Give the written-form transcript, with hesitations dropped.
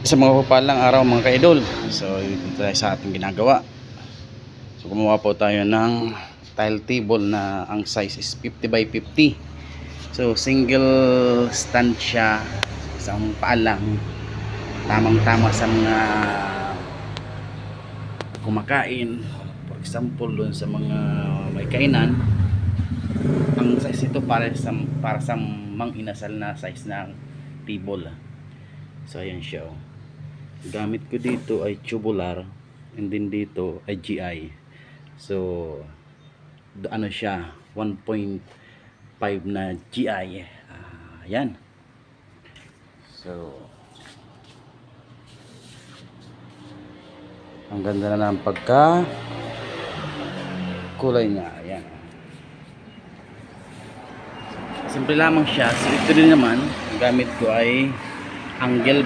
Sa mga papalang araw mga ka-idol, so ito tayo sa ating ginagawa. So gumawa po tayo ng tile table na ang size is 50 by 50. So single stand siya, isang paalang, tamang tama sa mga kumakain. For example, doon sa mga may kainan, ang size ito para sa mang inasal na size ng table. So ayan siya, oh. Gamit ko dito ay tubular, and then dito ay GI. So ano siya, 1.5 na GI. Ayan. So ang ganda na ng pagka kulay niya. Ayan. Simple lamang siya. So ito din naman, gamit ko ay angle